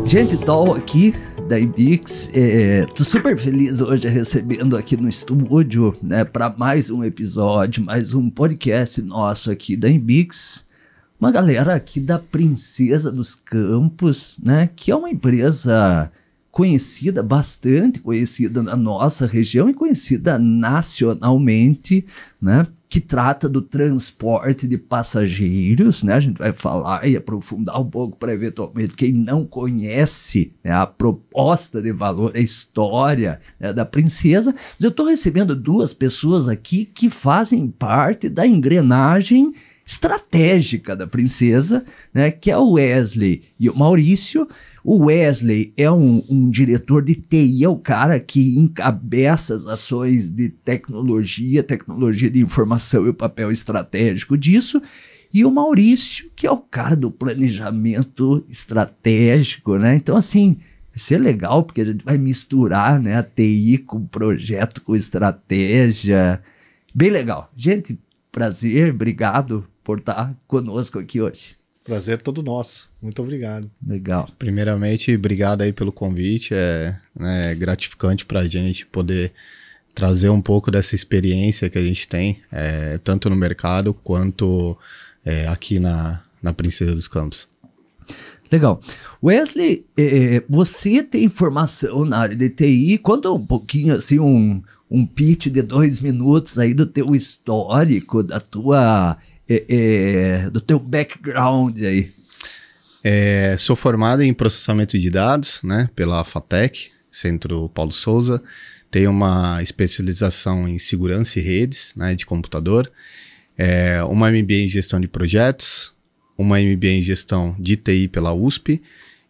Gente, Dol aqui da Inbix, tô super feliz hoje recebendo aqui no estúdio, né, para mais um episódio, mais um podcast nosso aqui da Inbix, uma galera aqui da Princesa dos Campos, né, que é uma empresa conhecida, bastante conhecida na nossa região e conhecida nacionalmente, né, que trata do transporte de passageiros, né? A gente vai falar e aprofundar um pouco para eventualmente quem não conhece, né, a proposta de valor, a história, né, da Princesa. Mas eu estou recebendo duas pessoas aqui que fazem parte da engrenagem estratégica da Princesa, né, que é o Wesley e o Maurício. O Wesley é um diretor de TI, é o cara que encabeça as ações de tecnologia de informação e o papel estratégico disso. E o Maurício, que é o cara do planejamento estratégico, né? Então, assim, vai ser legal, porque a gente vai misturar, né, a TI com projeto, com estratégia. Bem legal. Gente, prazer, obrigado por estar conosco aqui hoje. Prazer todo nosso. Muito obrigado. Legal. Primeiramente, obrigado aí pelo convite. É gratificante para a gente poder trazer um pouco dessa experiência que a gente tem, tanto no mercado quanto aqui na Princesa dos Campos. Legal. Wesley, você tem formação na área de TI. Conta um pouquinho, assim, um pitch de 2 minutos aí do teu histórico, da tua... do teu background aí. Sou formado em processamento de dados, né, pela FATEC, Centro Paulo Souza. Tenho uma especialização em segurança e redes, né, de computador. Uma MBA em gestão de projetos, uma MBA em gestão de TI pela USP.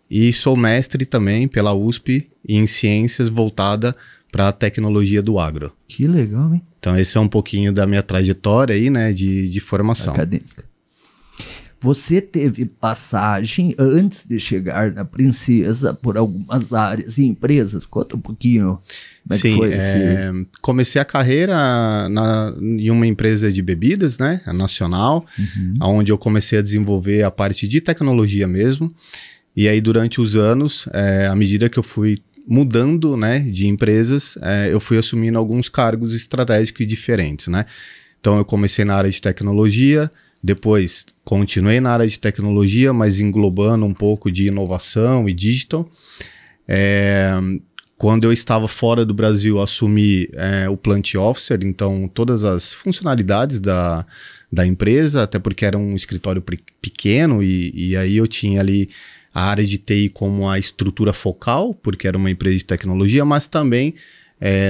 E sou mestre também pela USP em ciências voltada para a tecnologia do agro. Que legal, hein? Então esse é um pouquinho da minha trajetória aí, né, de formação. Acadêmica. Você teve passagem antes de chegar na Princesa por algumas áreas e empresas? Conta um pouquinho como é que foi esse... Comecei a carreira em uma empresa de bebidas, né, nacional, onde eu comecei a desenvolver a parte de tecnologia mesmo. E aí durante os anos, à medida que eu fui mudando, né, de empresas, eu fui assumindo alguns cargos estratégicos diferentes, né? Então eu comecei na área de tecnologia, depois continuei na área de tecnologia, mas englobando um pouco de inovação e digital. Quando eu estava fora do Brasil, assumi o Plant Officer, então todas as funcionalidades da empresa, até porque era um escritório pequeno e aí eu tinha ali a área de TI como a estrutura focal, porque era uma empresa de tecnologia, mas também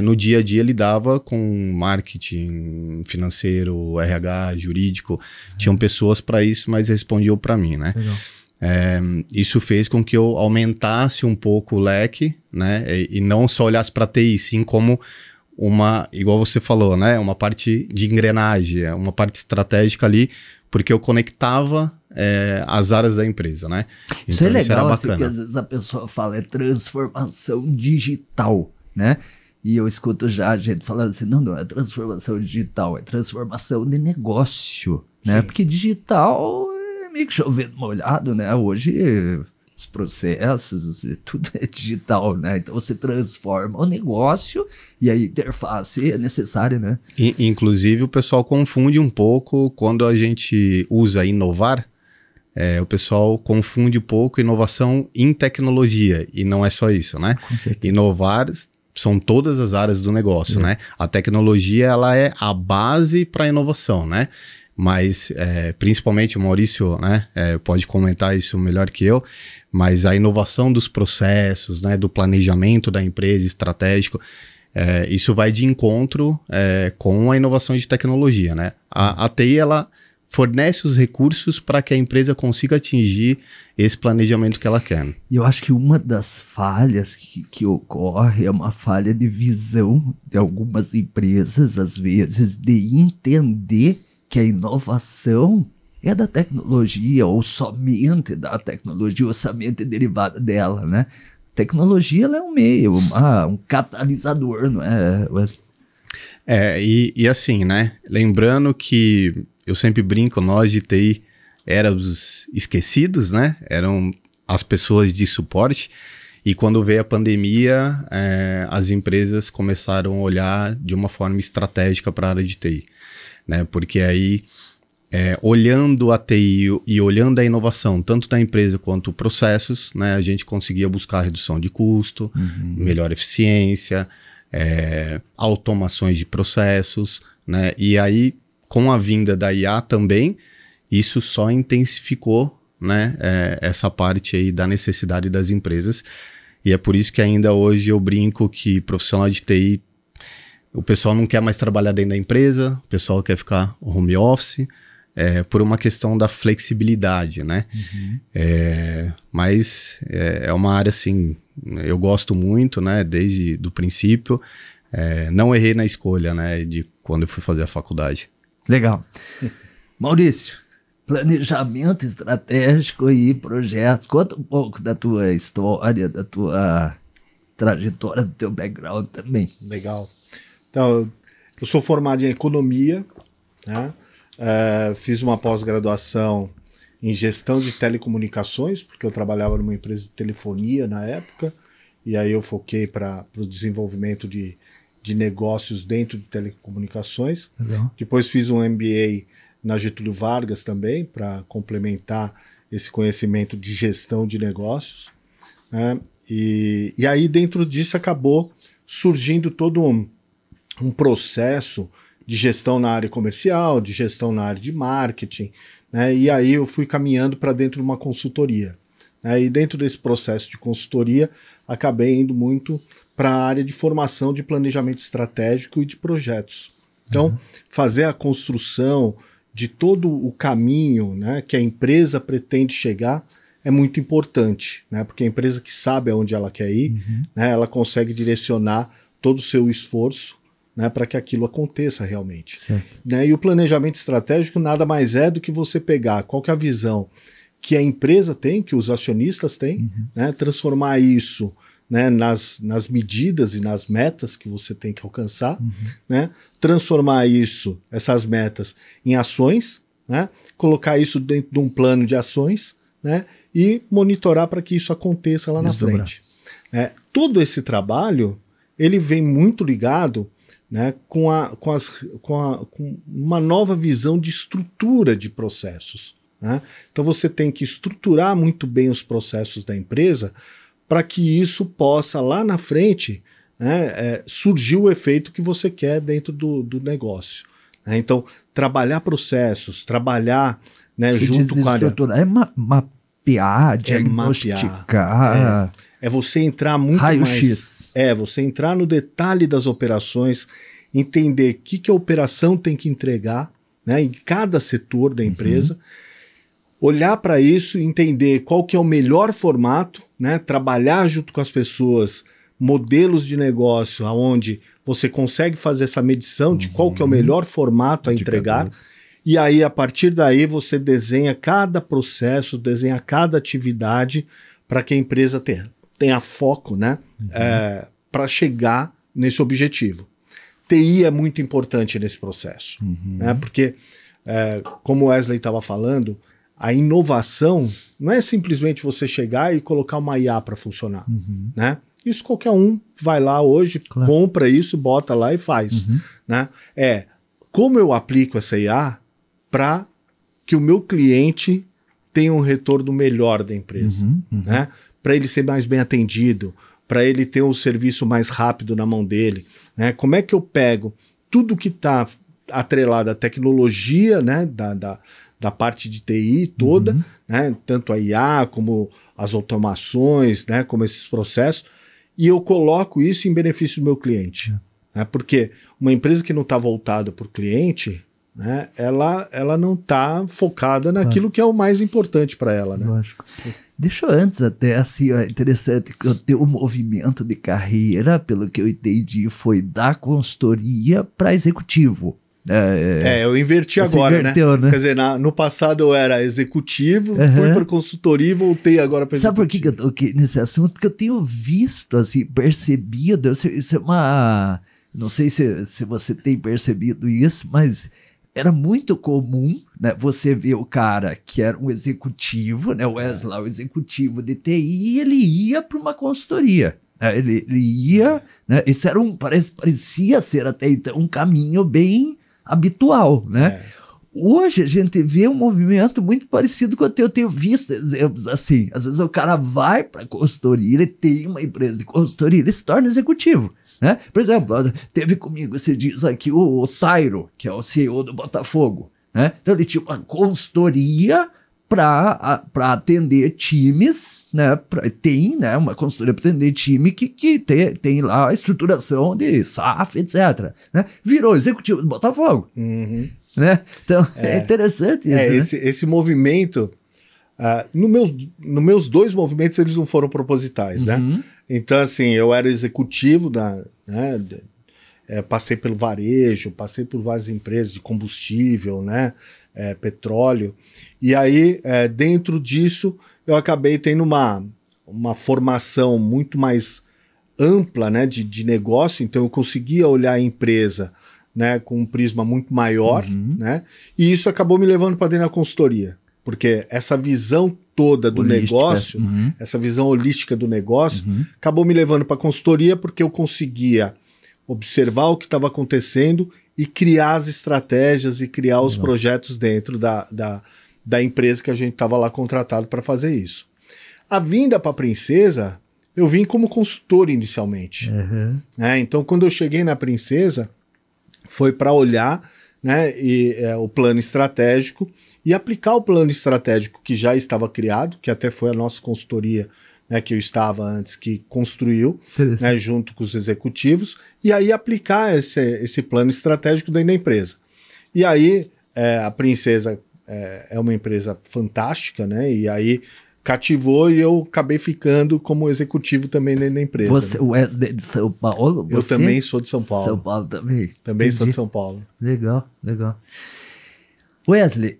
no dia a dia lidava com marketing financeiro, RH, jurídico. Tinham pessoas para isso, mas respondiam para mim, né? Isso fez com que eu aumentasse um pouco o leque, né? E não só olhasse para TI, sim como uma, igual você falou, né? Uma parte de engrenagem, uma parte estratégica ali, porque eu conectava as áreas da empresa, né? Isso então, é legal, isso assim, que às vezes a pessoa fala, transformação digital, né? E eu escuto já a gente falando assim, não é transformação digital, é transformação de negócio, né? Sim. Porque digital é meio que chovendo molhado, né? Hoje os processos, tudo é digital, né? Então você transforma o negócio e a interface é necessária, né? Inclusive o pessoal confunde um pouco quando a gente usa inovar, o pessoal confunde um pouco inovação em tecnologia e não é só isso, né? Inovar são todas as áreas do negócio, né? A tecnologia, ela é a base para a inovação, né? Mas, principalmente o Maurício, né, pode comentar isso melhor que eu, mas a inovação dos processos, né, do planejamento da empresa estratégico, isso vai de encontro com a inovação de tecnologia, né? A TI, ela fornece os recursos para que a empresa consiga atingir esse planejamento que ela quer. E eu acho que uma das falhas que ocorre é uma falha de visão de algumas empresas, às vezes, de entender que a inovação é da tecnologia, ou somente da tecnologia, ou somente derivada dela, né? Tecnologia, ela é um meio, um catalisador, não é, Wesley? E assim, né? Lembrando que eu sempre brinco, nós de TI éramos esquecidos, né? as pessoas de suporte. E quando veio a pandemia, as empresas começaram a olhar de uma forma estratégica para a área de TI, né? Porque aí, olhando a TI e olhando a inovação, tanto da empresa quanto processos, né, a gente conseguia buscar redução de custo, melhor eficiência, automações de processos, né? E aí, com a vinda da IA também, isso só intensificou, né, essa parte aí da necessidade das empresas. E é por isso que ainda hoje eu brinco que profissional de TI, o pessoal não quer mais trabalhar dentro da empresa, o pessoal quer ficar home office, por uma questão da flexibilidade, né? Mas é uma área, assim, eu gosto muito, né, desde o princípio. Não errei na escolha, né, de quando eu fui fazer a faculdade. Legal. Maurício, planejamento estratégico e projetos. Conta um pouco da tua história, da tua trajetória, do teu background também. Legal. Então, eu sou formado em economia, né? Fiz uma pós-graduação em gestão de telecomunicações, porque eu trabalhava numa empresa de telefonia na época, e aí eu foquei para o desenvolvimento de negócios dentro de telecomunicações. Legal. Depois fiz um MBA na Getúlio Vargas também, para complementar esse conhecimento de gestão de negócios, né? E aí dentro disso acabou surgindo todo um processo de gestão na área comercial, de gestão na área de marketing, né? E aí eu fui caminhando para dentro de uma consultoria, né? E dentro desse processo de consultoria acabei indo muito para a área de formação de planejamento estratégico e de projetos. Então, fazer a construção de todo o caminho, né, que a empresa pretende chegar é muito importante, né, porque a empresa que sabe aonde ela quer ir, né, ela consegue direcionar todo o seu esforço, né, para que aquilo aconteça realmente. Né, e o planejamento estratégico nada mais é do que você pegar qual que é a visão que a empresa tem, que os acionistas têm, né, transformar isso, né, nas medidas e nas metas que você tem que alcançar, né, transformar isso, essas metas, em ações, né, colocar isso dentro de um plano de ações, né, e monitorar para que isso aconteça lá na frente. Todo esse trabalho ele vem muito ligado, né, com uma nova visão de estrutura de processos, né? Então você tem que estruturar muito bem os processos da empresa para que isso possa, lá na frente, né, surgir o efeito que você quer dentro do negócio. Né? Então, trabalhar processos, trabalhar, né, junto com a área... mapear, diagnosticar... É você entrar muito raio-x. Você entrar no detalhe das operações, entender o que a operação tem que entregar, né, em cada setor da empresa, olhar para isso e entender qual que é o melhor formato, né, trabalhar junto com as pessoas, modelos de negócio onde você consegue fazer essa medição de qual que é o melhor formato a entregar, e aí a partir daí você desenha cada processo, desenha cada atividade para que a empresa tenha foco, né, para chegar nesse objetivo. TI é muito importante nesse processo, né, porque, como o Wesley estava falando, a inovação não é simplesmente você chegar e colocar uma IA para funcionar, né? Isso qualquer um vai lá hoje, compra isso, bota lá e faz, né? Como eu aplico essa IA para que o meu cliente tenha um retorno melhor da empresa, né? Para ele ser mais bem atendido, para ele ter um serviço mais rápido na mão dele, né? Como é que eu pego tudo que está atrelado à tecnologia, né, da parte de TI toda, né, tanto a IA como as automações, né, como esses processos, e eu coloco isso em benefício do meu cliente. Né, porque uma empresa que não está voltada para o cliente, né, ela não está focada naquilo que é o mais importante para ela. Né? Lógico. Deixa eu antes até, assim, ó, interessante que o teu movimento de carreira, pelo que eu entendi, foi da consultoria para executivo. Eu inverti agora, inverteu, né? Quer dizer, no passado eu era executivo, fui para consultoria e voltei agora para executivo. Sabe por que eu toquei nesse assunto? Porque eu tenho visto, assim, percebido, isso é uma... Não sei se você tem percebido isso, mas era muito comum né, você vê o cara que era um executivo, né, o Wesley, o executivo de TI, e ele ia para uma consultoria. Ele ia, né, isso era parecia ser até então um caminho bem habitual, né? Hoje a gente vê um movimento muito parecido com o que eu tenho visto exemplos assim. Às vezes o cara vai para a consultoria, ele tem uma empresa de consultoria, ele se torna executivo, né? Por exemplo, teve comigo esses dias aqui o Tairo, que é o CEO do Botafogo, né? Então ele tinha uma consultoria para atender times, né? Tem, né, uma consultoria para atender time que tem lá a estruturação de SAF, etc. Né? Virou executivo do Botafogo. Uhum. Né? Então é interessante isso. Né? Esse movimento, nos meus 2 movimentos, eles não foram propositais, né? Então, assim, eu era executivo né, passei pelo varejo, passei por várias empresas de combustível, né? Petróleo, e aí dentro disso eu acabei tendo uma formação muito mais ampla, né, de negócio, então eu conseguia olhar a empresa, né, com um prisma muito maior, né, e isso acabou me levando para dentro da consultoria, porque essa visão toda do negócio, essa visão holística do negócio, acabou me levando para a consultoria porque eu conseguia observar o que estava acontecendo e criar as estratégias e criar os projetos dentro da empresa que a gente estava lá contratado para fazer isso. A vinda para a Princesa, eu vim como consultor inicialmente. Então, quando eu cheguei na Princesa, foi para olhar, né, o plano estratégico e aplicar o plano estratégico que já estava criado, que até foi a nossa consultoria, né, que eu estava antes, que construiu, né, junto com os executivos, e aí aplicar esse plano estratégico dentro da empresa. E aí a Princesa é uma empresa fantástica, né, e aí cativou e eu acabei ficando como executivo também dentro da empresa. Você, o Wesley de São Paulo? Eu também sou de São Paulo. São Paulo também? Também sou de São Paulo. Legal, legal. Wesley,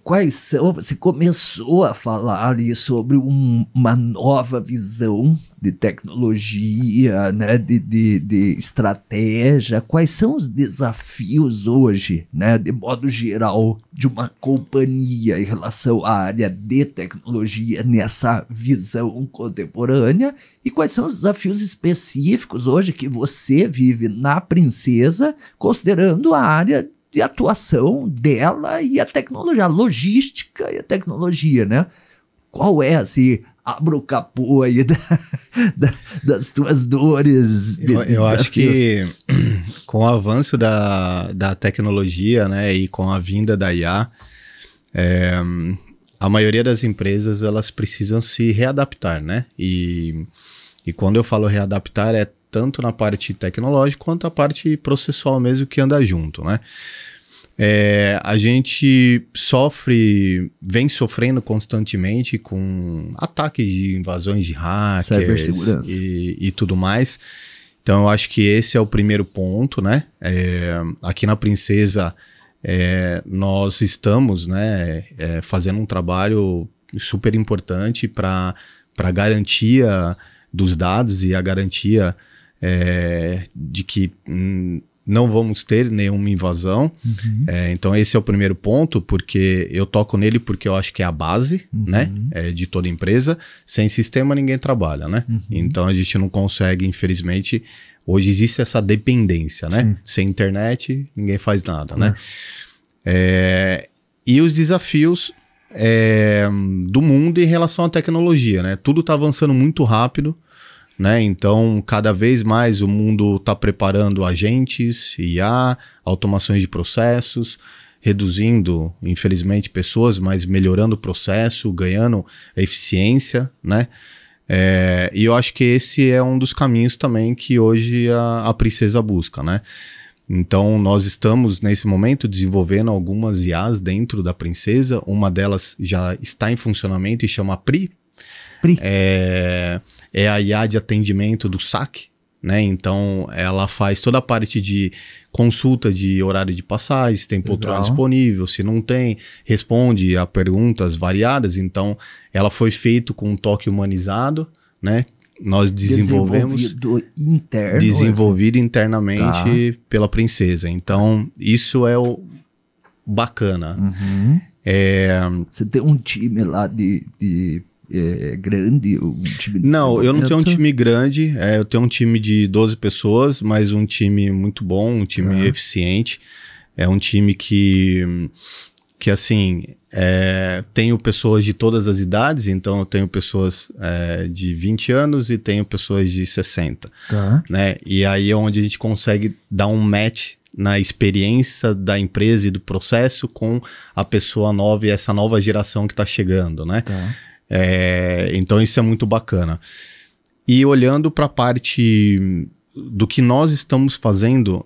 quais são, você começou a falar ali sobre uma nova visão de tecnologia, né, de estratégia. Quais são os desafios hoje, né, de modo geral, de uma companhia em relação à área de tecnologia nessa visão contemporânea? E quais são os desafios específicos hoje que você vive na Princesa, considerando a área de atuação dela e a tecnologia, a logística e a tecnologia, né? Qual é, assim, abra o capô aí das tuas dores? Eu acho que com o avanço da tecnologia, né, e com a vinda da IA, a maioria das empresas, elas precisam se readaptar, né? E quando eu falo readaptar, é tanto na parte tecnológica quanto a parte processual mesmo que anda junto, né? A gente vem sofrendo constantemente com ataques de invasões de hackers e tudo mais. Então eu acho que esse é o primeiro ponto, né? Aqui na Princesa nós estamos, né, fazendo um trabalho super importante para a garantia dos dados e a garantia de que não vamos ter nenhuma invasão. Então esse é o primeiro ponto, porque eu toco nele porque eu acho que é a base, né, de toda empresa. Sem sistema ninguém trabalha, né? Então a gente não consegue, infelizmente, hoje existe essa dependência, né? Sem internet ninguém faz nada, né? E os desafios do mundo em relação à tecnologia, né? Tudo está avançando muito rápido, né? Então, cada vez mais o mundo está preparando agentes, IA, automações de processos, reduzindo, infelizmente, pessoas, mas melhorando o processo, ganhando eficiência, né? E eu acho que esse é um dos caminhos também que hoje a Princesa busca, né? Então, nós estamos, nesse momento, desenvolvendo algumas IAs dentro da Princesa. Uma delas já está em funcionamento e chama PRI. É a IA de atendimento do saque, né? Então, ela faz toda a parte de consulta de horário de passagem, se tem poltrona disponível, se não tem, responde a perguntas variadas. Então, ela foi feita com um toque humanizado, né? Nós desenvolvemos... Desenvolvido internamente pela Princesa. Então, isso é bacana. Você tem um time lá grande? Um time de Não, eu não tenho um time grande, eu tenho um time de 12 pessoas, mas um time muito bom, um time eficiente. É um time que assim, tenho pessoas de todas as idades, então eu tenho pessoas de 20 anos e tenho pessoas de 60. Né? E aí é onde a gente consegue dar um match na experiência da empresa e do processo com a pessoa nova e essa nova geração que está chegando, né? Então isso é muito bacana. E olhando para a parte do que nós estamos fazendo,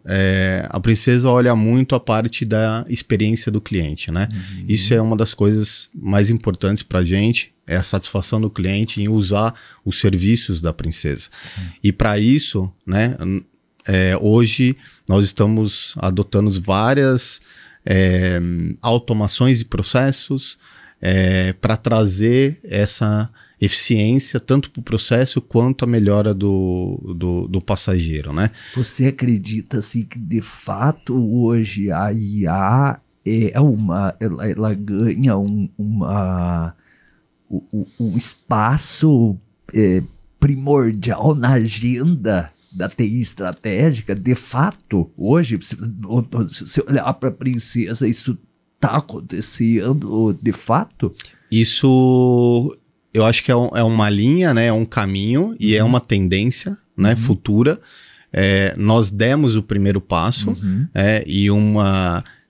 a Princesa olha muito a parte da experiência do cliente, né? Isso é uma das coisas mais importantes para a gente, é a satisfação do cliente em usar os serviços da Princesa. E para isso, né, hoje nós estamos adotando várias automações e processos para trazer essa eficiência tanto para o processo quanto a melhora do passageiro, né? Você acredita assim que de fato hoje a IA ela ganha um espaço primordial na agenda da TI estratégica? De fato, hoje, se você olhar para a Princesa, isso está acontecendo de fato? Isso eu acho que é uma linha, né? É um caminho e é uma tendência, né? Futura. Nós demos o primeiro passo e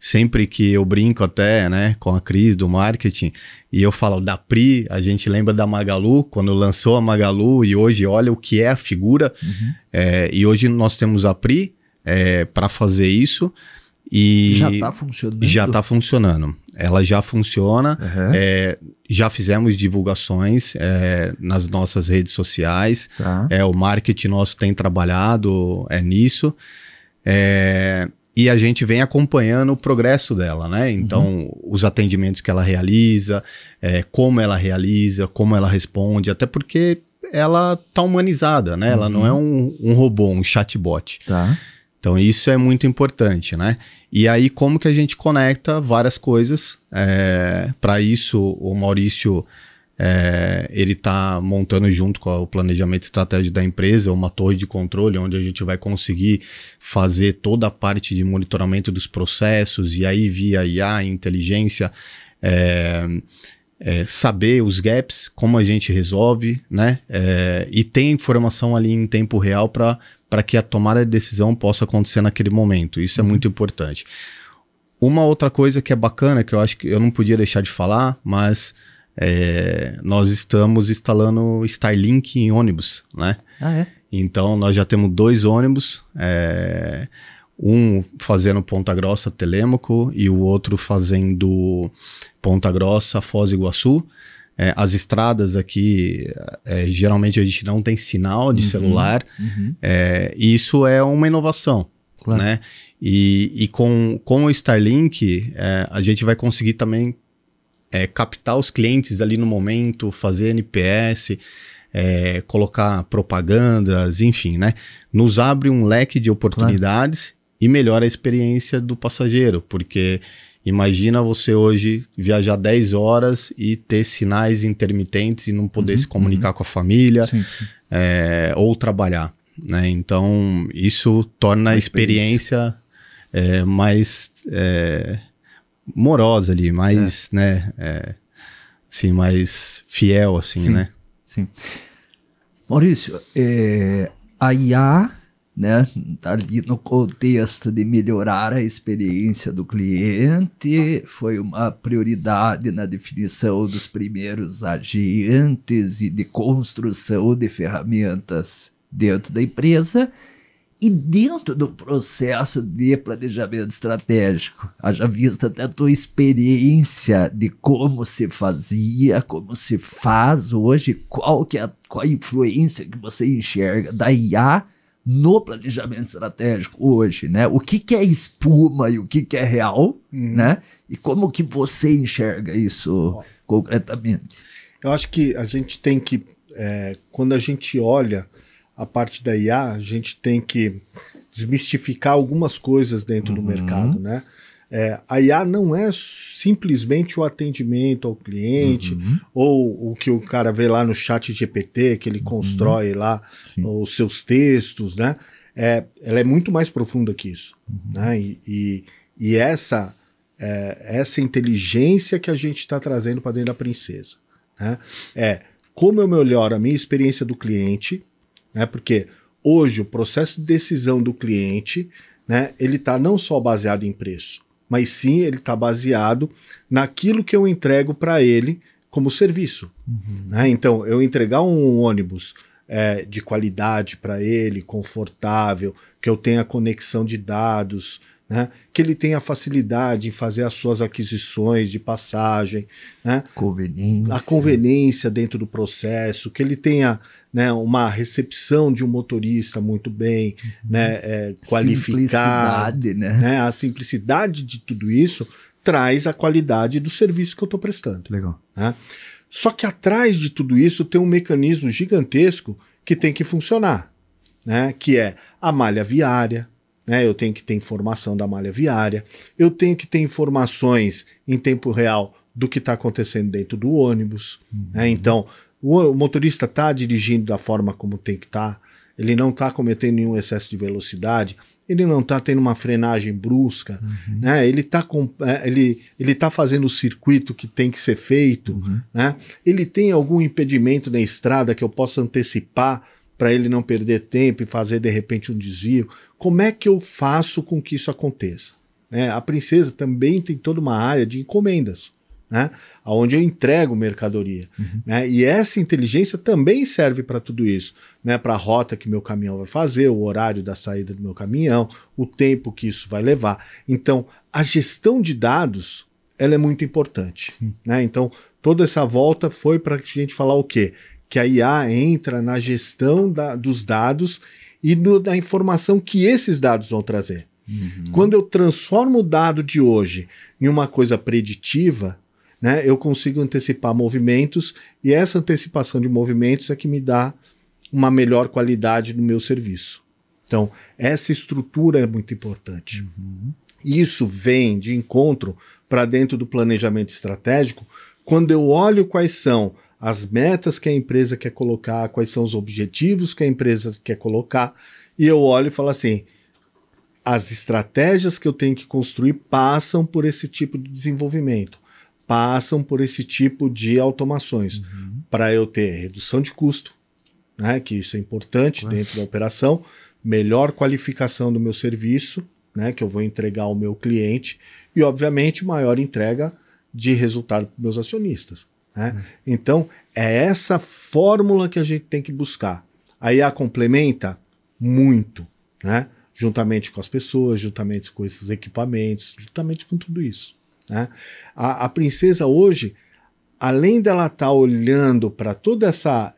sempre que eu brinco até, né, com a Cris do marketing, e eu falo da Pri, a gente lembra da Magalu, quando lançou a Magalu, e hoje olha o que é a figura, e hoje nós temos a Pri para fazer isso. E já está funcionando? Já está funcionando. Ela já funciona. Já fizemos divulgações nas nossas redes sociais. O marketing nosso tem trabalhado nisso. E a gente vem acompanhando o progresso dela, né? Então, os atendimentos que ela realiza, como ela realiza, como ela responde, até porque ela está humanizada, né? Ela não é um robô, um chatbot. Então isso é muito importante, né? E aí como que a gente conecta várias coisas? Para isso o Maurício, ele está montando junto com o planejamento estratégico da empresa uma torre de controle onde a gente vai conseguir fazer toda a parte de monitoramento dos processos e aí via IA, inteligência, saber os gaps, como a gente resolve, né? E tem informação ali em tempo real para que a tomada de decisão possa acontecer naquele momento. Isso é muito importante. Uma outra coisa que é bacana, que eu acho que eu não podia deixar de falar, mas nós estamos instalando Starlink em ônibus, né? Então nós já temos 2 ônibus, um fazendo Ponta Grossa, Telêmaco, e o outro fazendo Ponta Grossa, Foz do Iguaçu. As estradas aqui, geralmente a gente não tem sinal de celular, e isso é uma inovação, né? E com o Starlink, a gente vai conseguir também captar os clientes ali no momento, fazer NPS, colocar propagandas, enfim, né? Nos abre um leque de oportunidades e melhora a experiência do passageiro, porque imagina você hoje viajar 10 horas e ter sinais intermitentes e não poder se comunicar com a família, ou trabalhar, né? Então, isso torna a experiência mais morosa ali, mais, né, assim, mais fiel, assim, né? Sim. Maurício, a IA, né, tá ali no contexto de melhorar a experiência do cliente, foi uma prioridade na definição dos primeiros agentes e de construção de ferramentas dentro da empresa e dentro do processo de planejamento estratégico. Haja vista até a tua experiência de como se fazia, como se faz hoje, qual a influência que você enxerga da IA no planejamento estratégico hoje, né? O que é espuma e o que é real, né? E como que você enxerga isso concretamente? Eu acho que a gente tem que, quando a gente olha a parte da IA, a gente tem que desmistificar algumas coisas dentro do mercado, né? A IA não é simplesmente o atendimento ao cliente, ou o que o cara vê lá no chat GPT, que ele constrói lá os seus textos, né? Ela é muito mais profunda que isso. Né? E essa inteligência que a gente está trazendo para dentro da Princesa. Né? Como eu melhoro a minha experiência do cliente, né? Porque hoje o processo de decisão do cliente, né, ele está não só baseado em preço, mas sim ele está baseado naquilo que eu entrego para ele como serviço. Né? Então, eu entregar um ônibus de qualidade para ele, confortável, que eu tenha conexão de dados, né? Que ele tenha facilidade em fazer as suas aquisições de passagem, né? A conveniência dentro do processo, que ele tenha, né, uma recepção de um motorista muito bem, né, qualificado. Né? A simplicidade de tudo isso traz a qualidade do serviço que eu estou prestando. Legal. Né? Só que atrás de tudo isso tem um mecanismo gigantesco que tem que funcionar, né? Que é a malha viária. Né, eu tenho que ter informação da malha viária, eu tenho que ter informações em tempo real do que está acontecendo dentro do ônibus. Né, então, o motorista está dirigindo da forma como tem que estar, ele não está cometendo nenhum excesso de velocidade, ele não está tendo uma frenagem brusca, né, ele está fazendo o circuito que tem que ser feito, né, ele tem algum impedimento na estrada que eu possa antecipar para ele não perder tempo e fazer de repente um desvio. Como é que eu faço com que isso aconteça? A Princesa também tem toda uma área de encomendas, né? Onde eu entrego mercadoria. Né? E essa inteligência também serve para tudo isso, né? Para a rota que meu caminhão vai fazer, o horário da saída do meu caminhão, o tempo que isso vai levar. Então, a gestão de dados, ela é muito importante. Né? Então, toda essa volta foi para a gente falar o quê? Que a IA entra na gestão dos dados e da informação que esses dados vão trazer. Quando eu transformo o dado de hoje em uma coisa preditiva, né, eu consigo antecipar movimentos, e essa antecipação de movimentos é que me dá uma melhor qualidade no meu serviço. Então, essa estrutura é muito importante. Isso vem de encontro para dentro do planejamento estratégico, quando eu olho quais são as metas que a empresa quer colocar, quais são os objetivos que a empresa quer colocar, e eu olho e falo assim, as estratégias que eu tenho que construir passam por esse tipo de desenvolvimento, passam por esse tipo de automações, para eu ter redução de custo, né, que isso é importante dentro da operação, melhor qualificação do meu serviço, né, que eu vou entregar ao meu cliente, e obviamente maior entrega de resultado para os meus acionistas. Né? Então, é essa fórmula que a gente tem que buscar. A IA complementa muito, né? Juntamente com as pessoas, juntamente com esses equipamentos, juntamente com tudo isso. Né? A Princesa hoje, além dela estar olhando para toda essa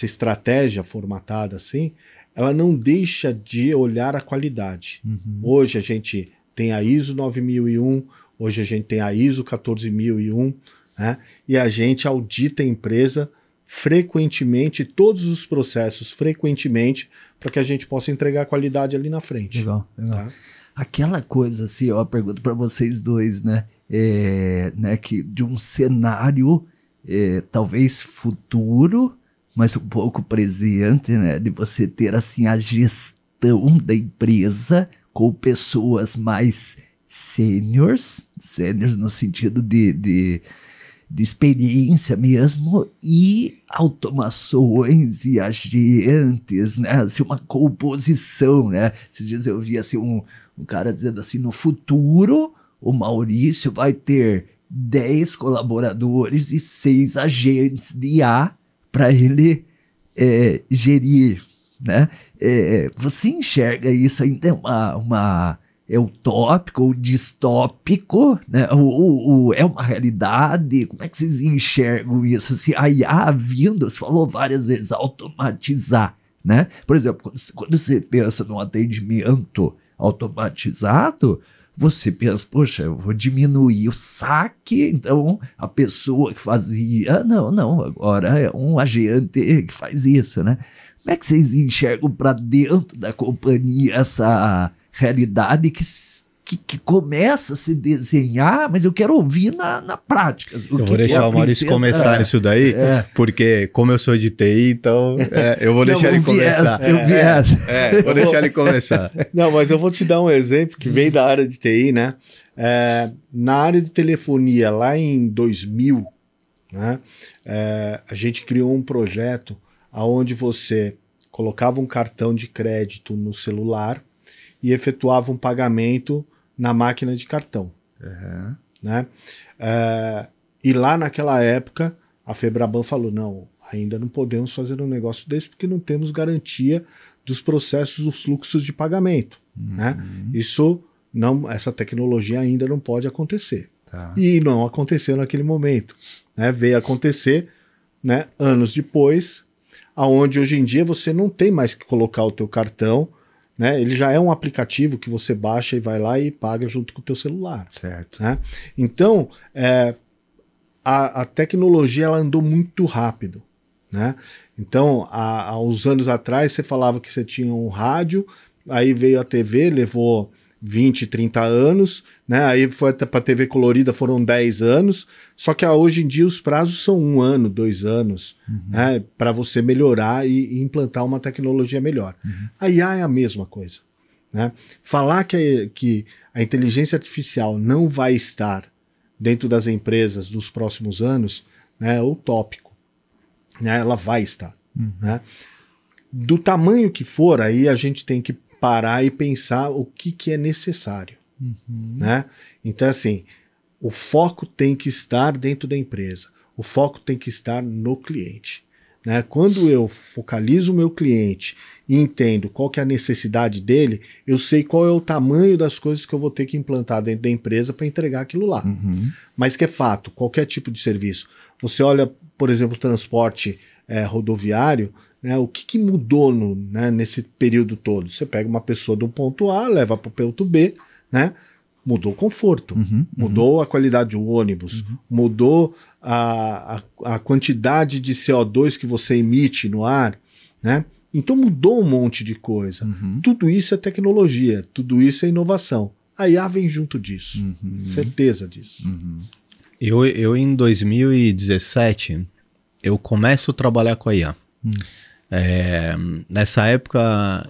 estratégia formatada assim, ela não deixa de olhar a qualidade. Hoje a gente tem a ISO 9001, hoje a gente tem a ISO 14001, né? E a gente audita a empresa frequentemente, todos os processos frequentemente, para que a gente possa entregar qualidade ali na frente. Legal. Tá? Aquela coisa assim, ó, pergunto para vocês dois, né, né, que de um cenário talvez futuro, mas um pouco presente, né, de você ter assim a gestão da empresa com pessoas mais sêniores no sentido de experiência mesmo, e automações e agentes, né? Assim, uma composição, né? Esses dias eu vi assim, um cara dizendo assim, no futuro o Maurício vai ter 10 colaboradores e 6 agentes de IA para ele gerir, né? Você enxerga isso ainda é utópico ou distópico, né? É uma realidade? Como é que vocês enxergam isso? Se a IA vindo, você falou várias vezes, automatizar, né? Por exemplo, quando você pensa num atendimento automatizado, você pensa, poxa, eu vou diminuir o saque, então a pessoa que fazia, não, agora é um agente que faz isso, né? Como é que vocês enxergam para dentro da companhia essa realidade que que começa a se desenhar, mas eu quero ouvir na prática. Eu vou deixar o Maurício começar isso daí, porque como eu sou de TI, então eu vou deixar ele começar. Vou deixar ele começar. Não, mas eu vou te dar um exemplo que vem da área de TI, né? Na área de telefonia, lá em 2000, né, a gente criou um projeto onde você colocava um cartão de crédito no celular e efetuava um pagamento na máquina de cartão. Né? E lá naquela época, a Febraban falou, não, ainda não podemos fazer um negócio desse porque não temos garantia dos processos, dos fluxos de pagamento. Né? Essa tecnologia ainda não pode acontecer. Tá. E não aconteceu naquele momento. Né? Veio acontecer, né, anos depois, aonde hoje em dia você não tem mais que colocar o teu cartão, né? Ele já é um aplicativo que você baixa e vai lá e paga junto com o teu celular. Certo. Né? Então, a tecnologia ela andou muito rápido. Né? Então, há uns anos atrás, você falava que você tinha um rádio, aí veio a TV, levou 20, 30 anos, né? Aí foi para a TV colorida, foram 10 anos, só que hoje em dia os prazos são 1 ano, 2 anos, né? Para você melhorar e implantar uma tecnologia melhor. A IA é a mesma coisa. Né? Falar que a inteligência artificial não vai estar dentro das empresas nos próximos anos, né, é utópico. Né? Ela vai estar. Né? Do tamanho que for, aí a gente tem que parar e pensar o que é necessário. Né? Então, assim, o foco tem que estar dentro da empresa. O foco tem que estar no cliente. Né? Quando eu focalizo o meu cliente e entendo qual que é a necessidade dele, eu sei qual é o tamanho das coisas que eu vou ter que implantar dentro da empresa para entregar aquilo lá. Mas que é fato, qualquer tipo de serviço. Você olha, por exemplo, o transporte rodoviário, né, o que mudou nesse período todo? Você pega uma pessoa do ponto A, leva para o ponto B, né? Mudou o conforto, mudou a qualidade do ônibus, mudou a quantidade de CO2 que você emite no ar, né? Então mudou um monte de coisa. Tudo isso é tecnologia, tudo isso é inovação. A IA vem junto disso, certeza disso. Eu em 2017, eu começo a trabalhar com a IA. Nessa época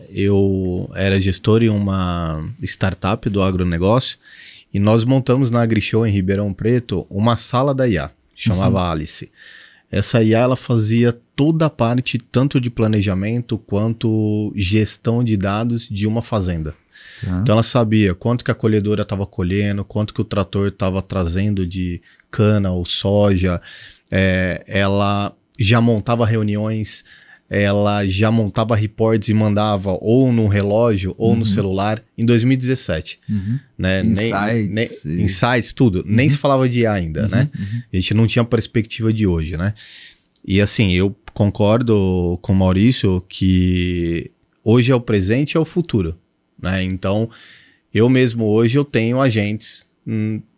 eu era gestor em uma startup do agronegócio e nós montamos na AgriShow em Ribeirão Preto uma sala da IA, chamava Alice. Essa IA ela fazia toda a parte tanto de planejamento quanto gestão de dados de uma fazenda. Então ela sabia quanto que a colhedora estava colhendo, quanto que o trator estava trazendo de cana ou soja, ela já montava reuniões, ela já montava reports e mandava ou no relógio ou no celular em 2017. Né? Insights, tudo. Nem se falava de IA ainda, né? A gente não tinha perspectiva de hoje, né? E assim, eu concordo com o Maurício que hoje é o presente e é o futuro, né? Então, eu mesmo hoje eu tenho agentes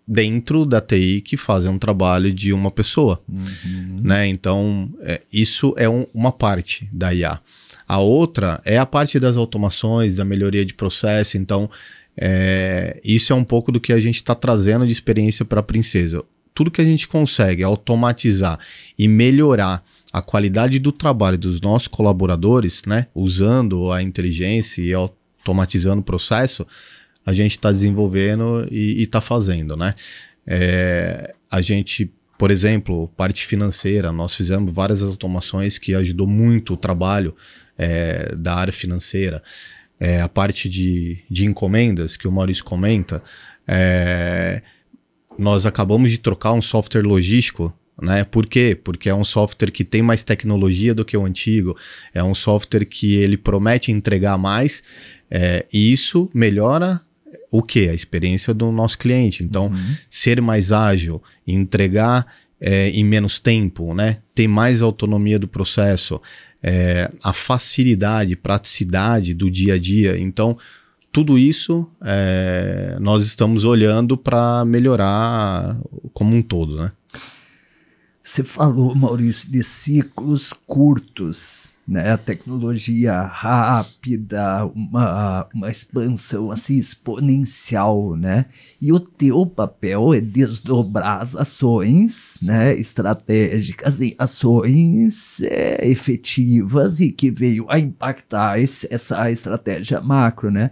dentro da TI que fazem um trabalho de uma pessoa, né? Então, isso é uma parte da IA. A outra é a parte das automações, da melhoria de processo. Então, isso é um pouco do que a gente está trazendo de experiência para a Princesa. Tudo que a gente consegue automatizar e melhorar a qualidade do trabalho dos nossos colaboradores, né? Usando a inteligência e automatizando o processo, a gente está desenvolvendo e está fazendo, né? A gente, por exemplo, parte financeira, nós fizemos várias automações que ajudou muito o trabalho da área financeira. A parte de encomendas, que o Maurício comenta, nós acabamos de trocar um software logístico, né? Por quê? Porque é um software que tem mais tecnologia do que o antigo, é um software que ele promete entregar mais, e isso melhora o quê? A experiência do nosso cliente. Então, ser mais ágil, entregar em menos tempo, né? Ter mais autonomia do processo, a facilidade, praticidade do dia a dia. Então, tudo isso nós estamos olhando para melhorar como um todo, né? Você falou, Maurício, de ciclos curtos, né? A tecnologia rápida, uma expansão assim exponencial, né? E o teu papel é desdobrar as ações, né, estratégicas em ações efetivas e que veio a impactar essa estratégia macro, né?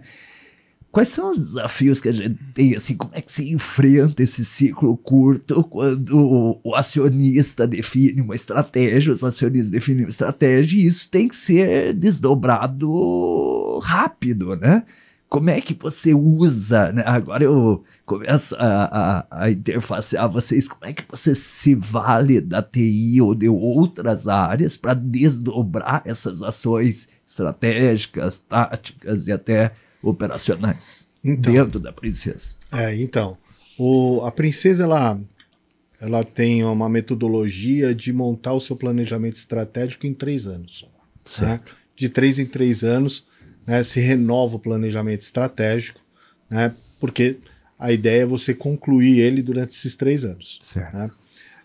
Quais são os desafios que a gente tem, assim, como é que se enfrenta esse ciclo curto quando o acionista define uma estratégia, os acionistas definem uma estratégia e isso tem que ser desdobrado rápido, né? Como é que você usa, né? Agora eu começo a interfacear vocês, como é que você se vale da TI ou de outras áreas para desdobrar essas ações estratégicas, táticas e até operacionais dentro da Princesa? Então, a Princesa ela tem uma metodologia de montar o seu planejamento estratégico em 3 anos. Certo. Né? De 3 em 3 anos, né, se renova o planejamento estratégico, né, porque a ideia é você concluir ele durante esses 3 anos. Certo.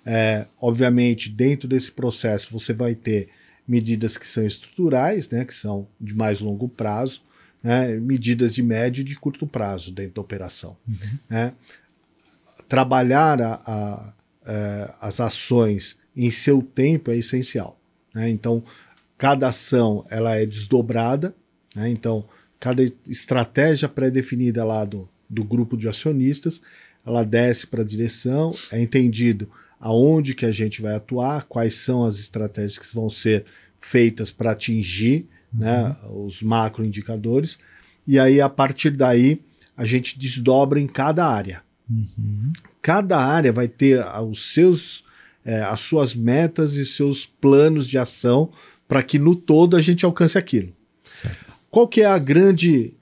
Né? Obviamente, dentro desse processo, você vai ter medidas que são estruturais, né, que são de mais longo prazo, né, medidas de médio e de curto prazo dentro da operação. Né? Trabalhar as ações em seu tempo é essencial. Né? Então, cada ação ela é desdobrada, né? Então, cada estratégia pré-definida lá do grupo de acionistas, ela desce para a direção, é entendido aonde que a gente vai atuar, quais são as estratégias que vão ser feitas para atingir, né, os macroindicadores, e aí a partir daí a gente desdobra em cada área. Cada área vai ter as suas metas e seus planos de ação para que no todo a gente alcance aquilo. Certo. Qual que é o grande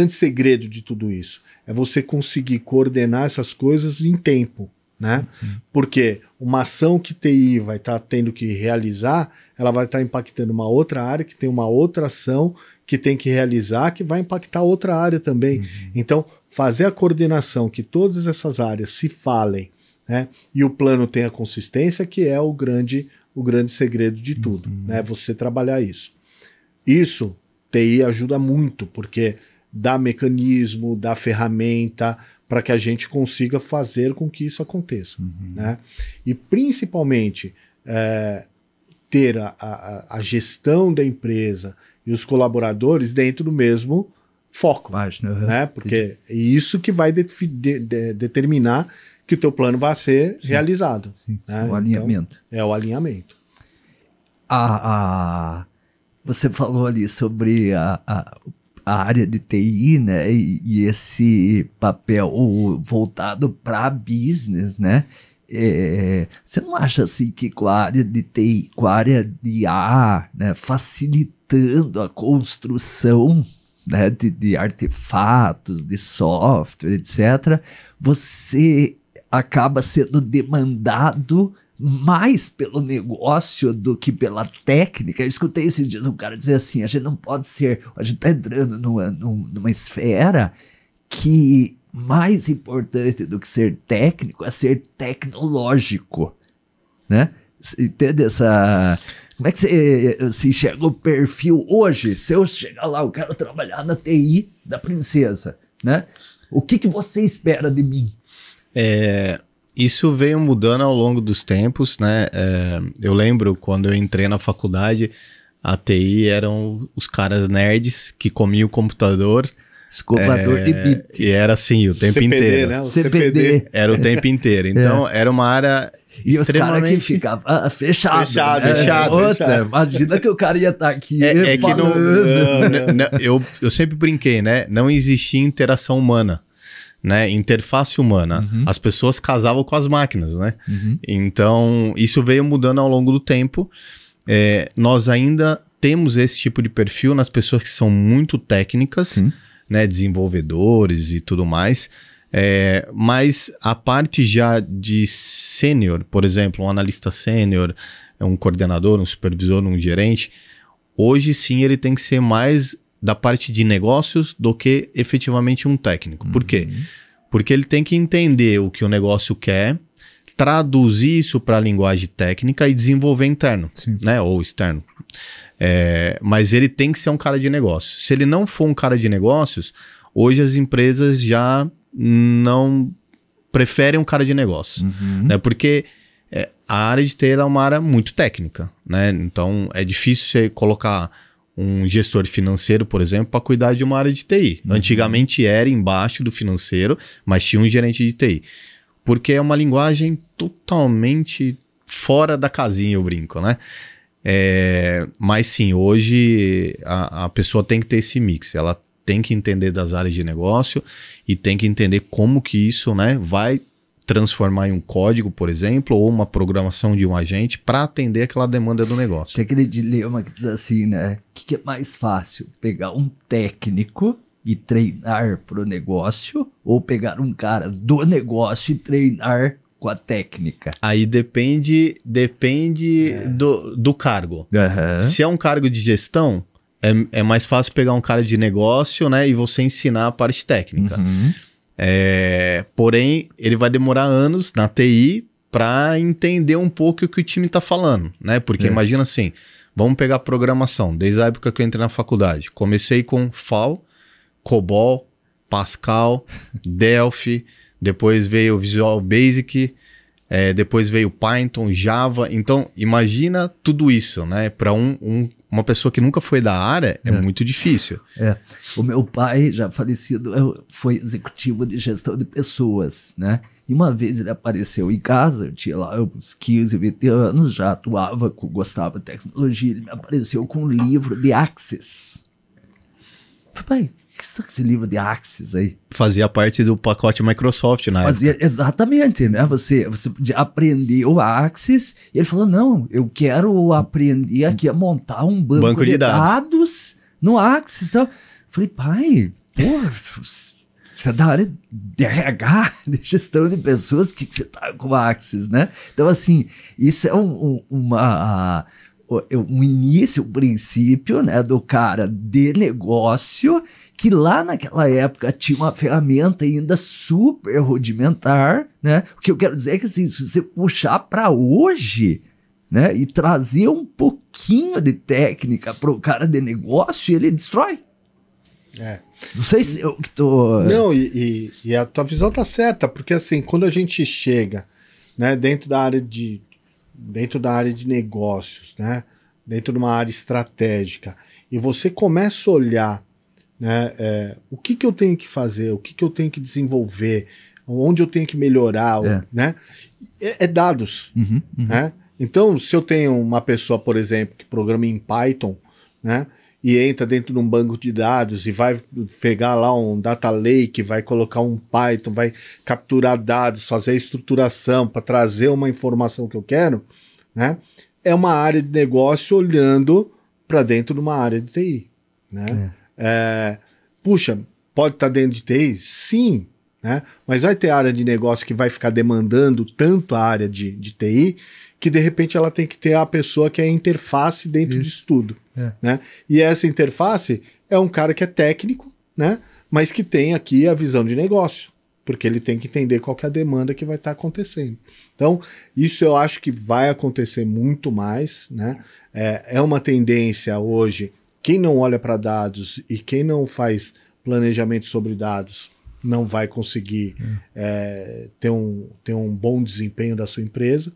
segredo de tudo isso? É você conseguir coordenar essas coisas em tempo. Né? Porque uma ação que TI vai estar tendo que realizar, ela vai estar impactando uma outra área que tem uma outra ação que tem que realizar, que vai impactar outra área também. Então, fazer a coordenação, que todas essas áreas se falem, né? E o plano tenha consistência, que é o grande segredo de tudo, né? Você trabalhar isso. Isso, TI ajuda muito, porque dá mecanismo, dá ferramenta para que a gente consiga fazer com que isso aconteça. Né? E principalmente ter a gestão da empresa e os colaboradores dentro do mesmo foco. Né? Porque é isso que vai determinar que o teu plano vai ser realizado. Né? O alinhamento. Então, é o alinhamento. Você falou ali sobre a área de TI, né, e esse papel voltado para business, né? Você não acha assim que com a área de TI, com a área de IA, né, facilitando a construção, né, de artefatos, de software, etc., você acaba sendo demandado mais pelo negócio do que pela técnica? Eu escutei esses dias um cara dizer assim, a gente está entrando numa esfera que mais importante do que ser técnico é ser tecnológico, né? Entende essa... Como é que você se enxerga o perfil hoje? Se eu chegar lá, eu quero trabalhar na TI da Princesa, né? O que você espera de mim? Isso veio mudando ao longo dos tempos, né? Eu lembro quando eu entrei na faculdade, a TI eram os caras nerds que comiam o computador. Escovador de bit. E era assim, o tempo CPD, inteiro. né? O CPD. Era o tempo inteiro. Então, era uma área e extremamente... os caras que ficavam fechados. Fechado. Imagina que o cara ia estar aqui falando. Que eu sempre brinquei, né? Não existia interação humana. Né, interface humana. As pessoas casavam com as máquinas, né? Então, isso veio mudando ao longo do tempo. Nós ainda temos esse tipo de perfil nas pessoas que são muito técnicas, né, desenvolvedores e tudo mais. Mas a parte já de sênior, por exemplo, um analista sênior, um coordenador, um supervisor, um gerente, hoje sim ele tem que ser mais da parte de negócios do que efetivamente um técnico. Por quê? Porque ele tem que entender o que o negócio quer, traduzir isso para a linguagem técnica e desenvolver interno, né? Ou externo. Mas ele tem que ser um cara de negócios. Se ele não for um cara de negócios, hoje as empresas já não preferem um cara de negócios, né? Porque a área de TI é uma área muito técnica, né? Então é difícil você colocar um gestor financeiro, por exemplo, para cuidar de uma área de TI. Antigamente era embaixo do financeiro, mas tinha um gerente de TI. Porque é uma linguagem totalmente fora da casinha, eu brinco, né? Mas sim, hoje a pessoa tem que ter esse mix. Ela tem que entender das áreas de negócio e tem que entender como que isso, né, vai transformar em um código, por exemplo, ou uma programação de um agente para atender aquela demanda do negócio. Tem aquele dilema que diz assim, né? O que é mais fácil? Pegar um técnico e treinar para o negócio ou pegar um cara do negócio e treinar com a técnica? Aí depende do cargo. Se é um cargo de gestão, é mais fácil pegar um cara de negócio, né, e você ensinar a parte técnica. Porém, ele vai demorar anos na TI para entender um pouco o que o time está falando, né? Porque imagina assim, vamos pegar programação. Desde a época que eu entrei na faculdade, comecei com FAL, COBOL, Pascal, Delphi, depois veio o Visual Basic, depois veio Python, Java. Então, imagina tudo isso, né? Para uma pessoa que nunca foi da área, é muito difícil. O meu pai, já falecido, foi executivo de gestão de pessoas, né? E uma vez ele apareceu em casa, eu tinha lá uns 15, 20 anos, já atuava, gostava de tecnologia, ele me apareceu com um livro de Axis. Eu falei, pai, o que está com esse livro de Axis aí? Fazia parte do pacote Microsoft na época. Exatamente, né? Você podia aprender o Axis. E ele falou, não, eu quero aprender aqui a montar um banco de dados no Axis. Então, falei, pai, você é da área de RH, de gestão de pessoas, o que você tá com o Axis, né? Então, assim, isso é um início, um princípio, né, do cara de negócio, que lá naquela época tinha uma ferramenta ainda super rudimentar, né? O que eu quero dizer é que, assim, se você puxar para hoje, né, e trazer um pouquinho de técnica para o cara de negócio, ele destrói. Não sei se eu que tô... Não, e a tua visão tá certa, porque assim, quando a gente chega, né, dentro da área de negócios, né, dentro de uma área estratégica, e você começa a olhar, né, o que eu tenho que fazer, o que eu tenho que desenvolver, onde eu tenho que melhorar, né, dados, né? Então, se eu tenho uma pessoa, por exemplo, que programa em Python, né, e entra dentro de um banco de dados e vai pegar lá um data lake, vai colocar um Python, vai capturar dados, fazer a estruturação para trazer uma informação que eu quero, né? É uma área de negócio olhando para dentro de uma área de TI, né? Puxa, pode estar dentro de TI? Sim, né? Mas vai ter área de negócio que vai ficar demandando tanto a área de TI que de repente ela tem que ter a pessoa que é a interface dentro disso tudo. Né? E essa interface é um cara que é técnico, né? Mas que tem aqui a visão de negócio, porque ele tem que entender qual que é a demanda que vai estar acontecendo. Então, isso eu acho que vai acontecer muito mais, né? É uma tendência hoje, quem não olha para dados e quem não faz planejamento sobre dados não vai conseguir ter um bom desempenho da sua empresa.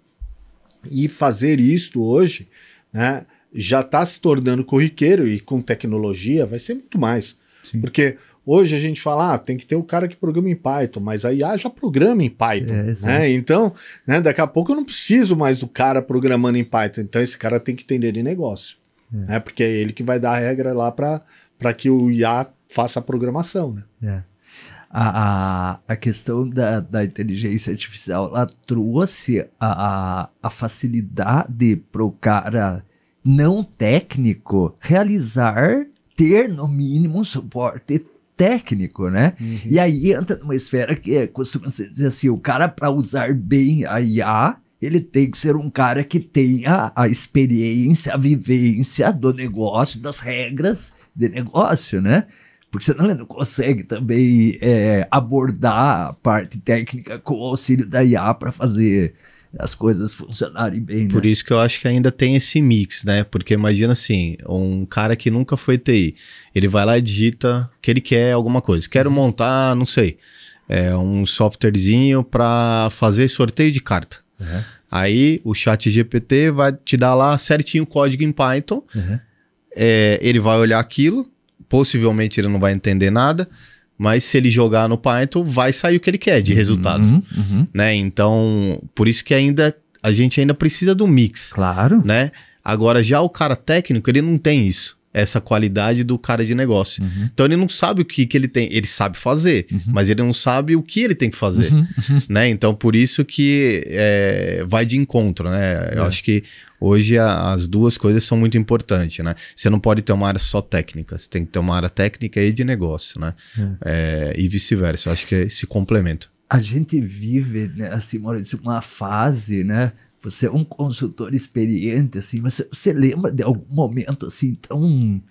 E fazer isto hoje, né, já está se tornando corriqueiro, e com tecnologia vai ser muito mais. Sim. Porque hoje a gente fala, tem que ter o cara que programa em Python, mas a IA já programa em Python. Né? Então, né, daqui a pouco eu não preciso mais do cara programando em Python. Então esse cara tem que entender de negócio. Né? Porque é ele que vai dar a regra lá para que o IA faça a programação. Né? A questão da inteligência artificial, ela trouxe a facilidade para o cara não técnico ter no mínimo um suporte técnico, né? E aí entra numa esfera que costuma se dizer assim, o cara, para usar bem a IA, ele tem que ser um cara que tenha a experiência, a vivência do negócio, das regras de negócio, né? Porque senão ele não consegue também abordar a parte técnica com o auxílio da IA para fazer as coisas funcionarem bem, né? Por isso que eu acho que ainda tem esse mix, né? Porque imagina assim, um cara que nunca foi TI, ele vai lá e digita que ele quer alguma coisa. Quero montar, não sei, um softwarezinho para fazer sorteio de carta. Uhum. Aí o ChatGPT vai te dar lá certinho o código em Python. Uhum. Ele vai olhar aquilo, possivelmente ele não vai entender nada, mas se ele jogar no Python, vai sair o que ele quer de resultado. Né? Então, por isso que a gente ainda precisa do mix. Claro. Né? Agora, já o cara técnico, ele não tem isso. Essa qualidade do cara de negócio. Então ele não sabe o que ele tem. Ele sabe fazer, mas ele não sabe o que ele tem que fazer. Né? Então por isso que vai de encontro. Né? Eu acho que hoje as duas coisas são muito importantes. Né? Você não pode ter uma área só técnica. Você tem que ter uma área técnica e de negócio. Né? E vice-versa. Eu acho que se complementa. A gente vive, né, assim, Maurício, uma fase, né? Você é um consultor experiente, assim, mas você lembra de algum momento, assim, tão...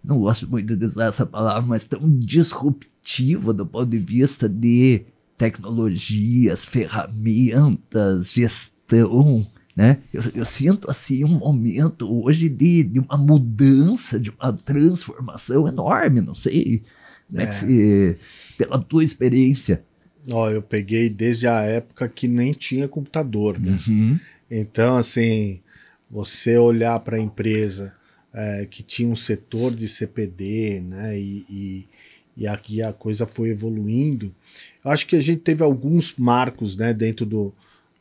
Não gosto muito de usar essa palavra, mas tão disruptivo do ponto de vista de tecnologias, ferramentas, gestão, né? Eu sinto, assim, um momento hoje de uma mudança, de uma transformação enorme, não sei, né, pela tua experiência. Eu peguei desde a época que nem tinha computador, né? Então, assim, você olhar para a empresa que tinha um setor de CPD, né? E aqui a coisa foi evoluindo. Eu acho que a gente teve alguns marcos, né, dentro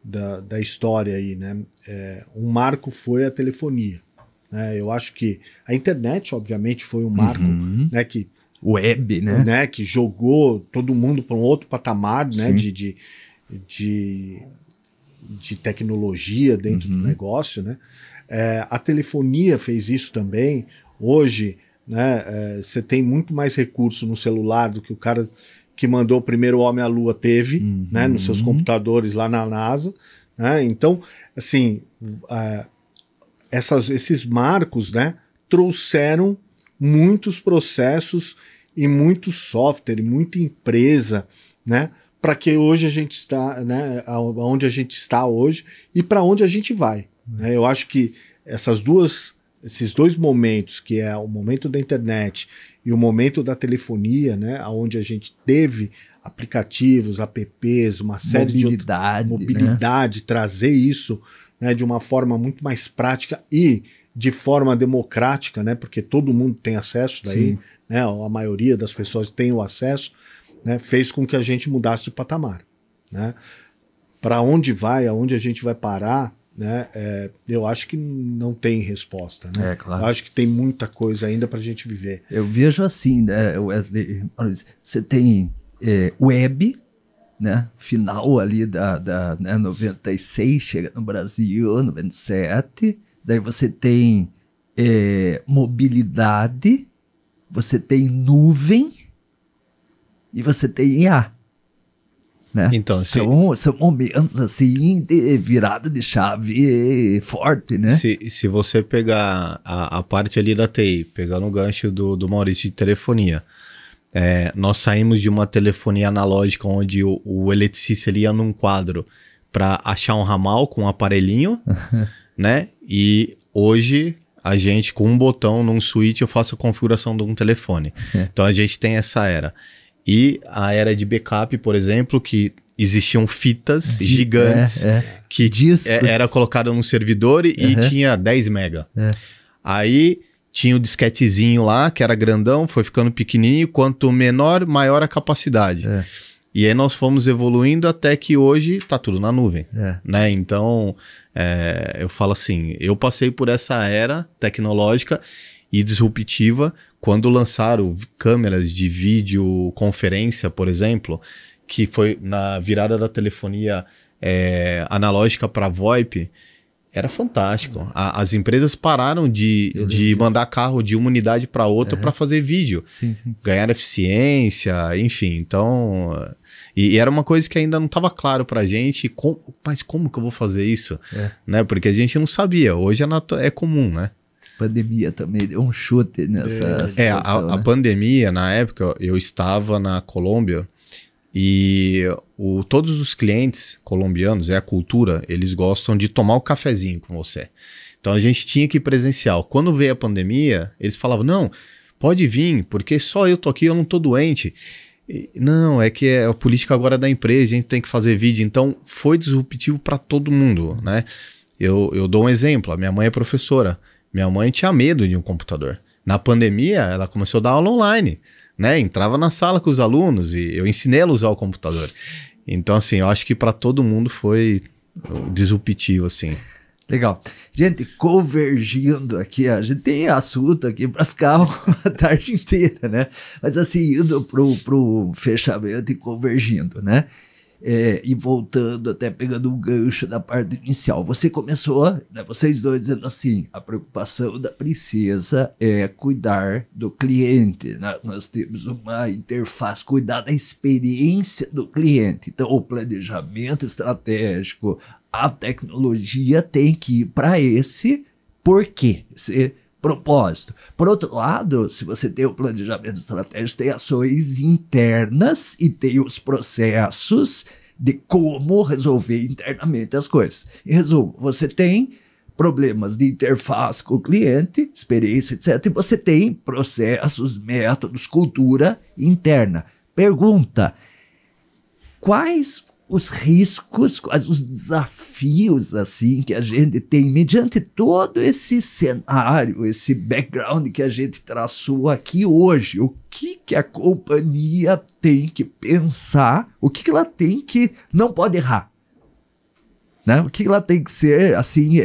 da história aí, né? Um marco foi a telefonia. Né? Eu acho que a internet, obviamente, foi um marco, né? Que web, né? Que jogou todo mundo para um outro patamar, né? De tecnologia dentro do negócio, né? A telefonia fez isso também. Hoje, né? Você tem muito mais recurso no celular do que o cara que mandou o primeiro homem à Lua teve, né? Nos seus computadores lá na NASA, né? Então, assim, esses marcos, né? Trouxeram muitos processos e muito software, e muita empresa, né, para que hoje a gente está, né, onde a gente está hoje e para onde a gente vai. Né? Eu acho que esses dois momentos, que é o momento da internet e o momento da telefonia, né, onde a gente teve aplicativos, apps, uma série de mobilidade, né? Trazer isso, né, de uma forma muito mais prática e de forma democrática, né, porque todo mundo tem acesso daí, né, a maioria das pessoas tem o acesso, né, fez com que a gente mudasse de patamar. Né? Para onde vai, aonde a gente vai parar, né, eu acho que não tem resposta. Né? Claro. Eu acho que tem muita coisa ainda para a gente viver. Eu vejo assim, né, Wesley, você tem web, né, final ali da 96, chega no Brasil, 97, daí você tem mobilidade, você tem nuvem e você tem IA. Né? Então, são momentos assim de virada de chave forte, né? Se você pegar a parte ali da TI, pegando o gancho do Maurício de telefonia, nós saímos de uma telefonia analógica onde o eletricista ele ia num quadro para achar um ramal com um aparelhinho, né? E hoje a gente, com um botão num switch, eu faço a configuração de um telefone. Então a gente tem essa era. E a era de backup, por exemplo, que existiam fitas gigantes que era colocada num servidor e tinha 10 mega. Aí tinha o disquetezinho lá, que era grandão, foi ficando pequenininho, quanto menor, maior a capacidade. E aí nós fomos evoluindo até que hoje tá tudo na nuvem. Né? Então, eu falo assim, eu passei por essa era tecnológica e disruptiva quando lançaram câmeras de videoconferência, por exemplo, que foi na virada da telefonia analógica para VoIP. Era fantástico. As empresas pararam de mandar carro de uma unidade para outra para fazer vídeo. Ganhar eficiência, enfim. Então, e era uma coisa que ainda não estava claro para a gente. Mas como que eu vou fazer isso? Né? Porque a gente não sabia. Hoje é comum, né? pandemia também deu um chute nessa situação, a né? pandemia, na época, eu estava na Colômbia e todos os clientes colombianos, a cultura, eles gostam de tomar o cafezinho com você. Então a gente tinha que ir presencial. Quando veio a pandemia, eles falavam, não, pode vir, porque só eu tô aqui, eu não tô doente. Não, é que é a política agora da empresa, a gente tem que fazer vídeo. Então foi disruptivo para todo mundo, né? Eu dou um exemplo, a minha mãe é professora. Minha mãe tinha medo de um computador. Na pandemia, ela começou a dar aula online, né? Entrava na sala com os alunos e eu ensinei ela a usar o computador. Então, assim, eu acho que para todo mundo foi disruptivo, assim. Legal. Gente, convergindo aqui, a gente tem assunto aqui para ficar a tarde inteira, né? Mas assim, indo pro fechamento e convergindo, né? E voltando, até pegando um gancho da parte inicial. Você começou, né, vocês dois dizendo assim, a preocupação da princesa é cuidar do cliente, né? Nós temos uma interface, cuidar da experiência do cliente. Então, o planejamento estratégico, a tecnologia tem que ir para esse porquê, esse propósito. Por outro lado, se você tem o planejamento estratégico, tem ações internas e tem os processos de como resolver internamente as coisas. Em resumo, você tem problemas de interface com o cliente, experiência, etc. E você tem processos, métodos, cultura interna. Pergunta: quais os riscos, quais os desafios assim que a gente tem mediante todo esse cenário, esse background que a gente traçou aqui hoje? O que a companhia tem que pensar? O que ela tem que não pode errar? Né? O que ela tem que ser assim,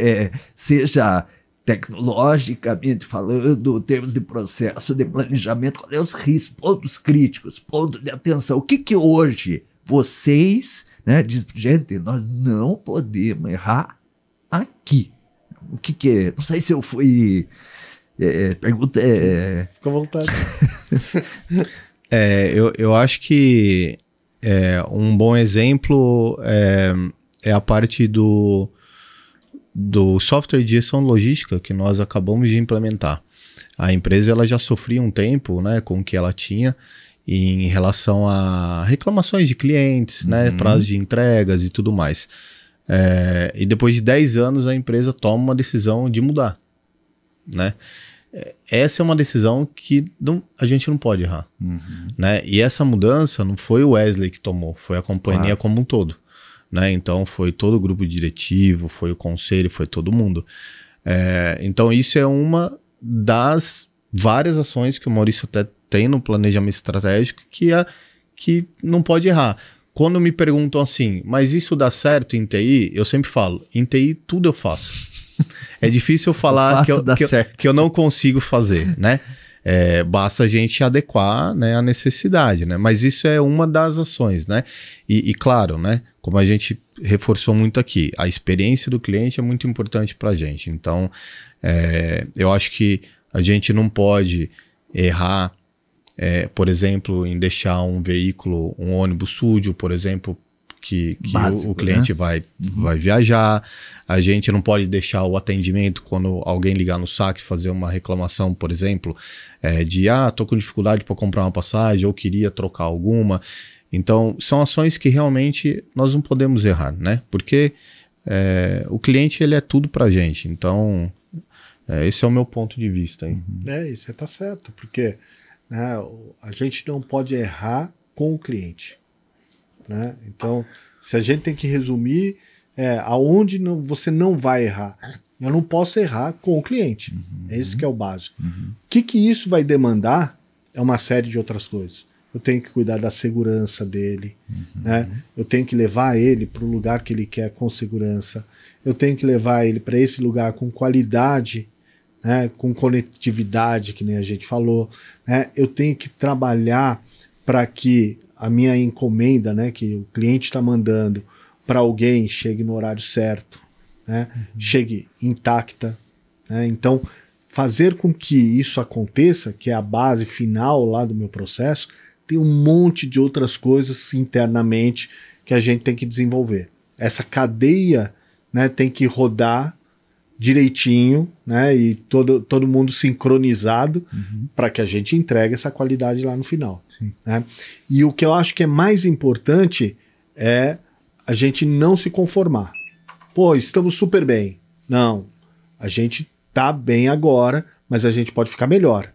seja tecnologicamente falando, termos de processo, de planejamento, quais são os riscos, pontos críticos, pontos de atenção? O que hoje vocês, né, dizem, gente, nós não podemos errar aqui? O que é? Não sei se eu fui... pergunta Fica à vontade. Eu acho que um bom exemplo é a parte do software de gestão logística que nós acabamos de implementar. A empresa ela já sofria um tempo, né, com o que ela tinha em relação a reclamações de clientes, né, prazo de entregas e tudo mais. E depois de 10 anos a empresa toma uma decisão de mudar, né? Essa é uma decisão que a gente não pode errar, né? E essa mudança não foi o Wesley que tomou, foi a companhia como um todo, né? Então foi todo o grupo diretivo, foi o conselho, foi todo mundo. Então isso é uma das várias ações que o Maurício até tem no planejamento estratégico que não pode errar. Quando me perguntam assim, mas isso dá certo em TI? Eu sempre falo, em TI tudo eu faço. É difícil eu falar que eu não consigo fazer, né? Basta a gente adequar, né, a necessidade, né? Mas isso é uma das ações, né? E claro, né, como a gente reforçou muito aqui, a experiência do cliente é muito importante para a gente. Então, eu acho que a gente não pode errar, por exemplo, em deixar um veículo, um ônibus sujo, por exemplo, que básico, o cliente, né, vai viajar. A gente não pode deixar o atendimento quando alguém ligar no saque fazer uma reclamação, por exemplo, tô com dificuldade para comprar uma passagem ou queria trocar alguma. Então, são ações que realmente nós não podemos errar, né? Porque o cliente ele é tudo para a gente. Então, esse é o meu ponto de vista aí. Isso você tá certo, porque, né, a gente não pode errar com o cliente, né? Então, se a gente tem que resumir, aonde você não vai errar. Eu não posso errar com o cliente. Esse que é o básico. O que isso vai demandar é uma série de outras coisas. Eu tenho que cuidar da segurança dele, né? Eu tenho que levar ele para o lugar que ele quer com segurança. Eu tenho que levar ele para esse lugar com qualidade, né? Com conectividade, que nem a gente falou, né? Eu tenho que trabalhar para que a minha encomenda, né, que o cliente está mandando para alguém, chegue no horário certo, né? Chegue intacta, né? Então, fazer com que isso aconteça, que é a base final lá do meu processo, tem um monte de outras coisas internamente que a gente tem que desenvolver. Essa cadeia, né, tem que rodar direitinho, né? E todo mundo sincronizado para que a gente entregue essa qualidade lá no final. Né? E o que eu acho que é mais importante é a gente não se conformar. Pô, estamos super bem. Não, a gente tá bem agora, mas a gente pode ficar melhor.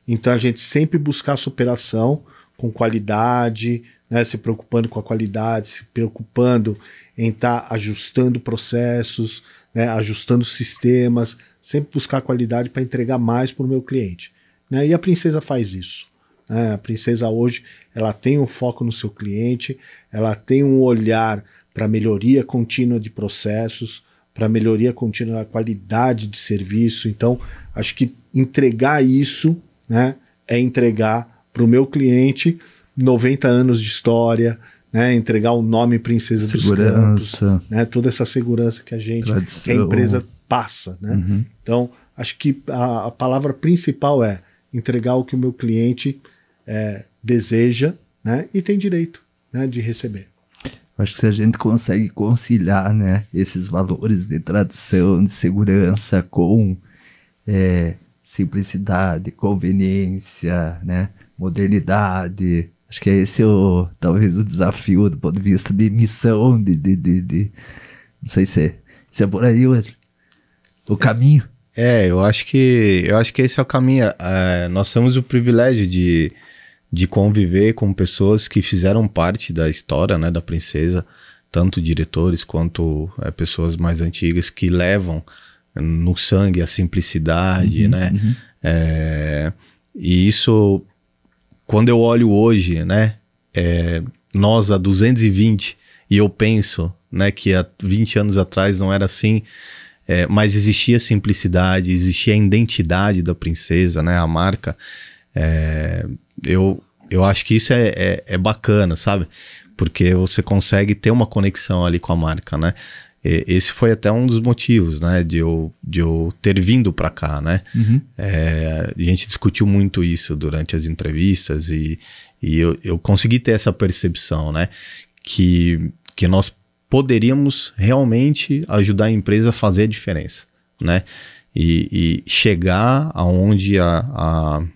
Então a gente sempre buscar superação com qualidade, né? Se preocupando com a qualidade, se preocupando em estar ajustando processos, né? Ajustando sistemas, sempre buscar qualidade para entregar mais para o meu cliente. Né? E a Princesa faz isso. Né? A Princesa hoje ela tem um foco no seu cliente, ela tem um olhar para melhoria contínua de processos, para melhoria contínua da qualidade de serviço. Então, acho que entregar isso, né, é entregar para o meu cliente 90 anos de história, né, entregar o nome Princesa dos Campos, né, toda essa segurança que que a empresa passa. Né? Então, acho que a palavra principal é entregar o que o meu cliente deseja, né, e tem direito, né, de receber. Acho que se a gente consegue conciliar, né, esses valores de tradição, de segurança com simplicidade, conveniência, né, modernidade, acho que esse talvez o desafio do ponto de vista de missão, não sei se é por aí o caminho. Eu acho que esse é o caminho. Nós temos o privilégio de conviver com pessoas que fizeram parte da história, né, da Princesa, tanto diretores quanto pessoas mais antigas que levam no sangue a simplicidade, né? E isso, quando eu olho hoje, né, nós a 220, e eu penso, né, que há 20 anos atrás não era assim, mas existia simplicidade, existia a identidade da Princesa, né, a marca. Eu acho que isso é bacana, sabe? Porque você consegue ter uma conexão ali com a marca, né? Esse foi até um dos motivos, né? De eu ter vindo para cá, né? A gente discutiu muito isso durante as entrevistas e eu consegui ter essa percepção, né? Que nós poderíamos realmente ajudar a empresa a fazer a diferença, né? E chegar aonde a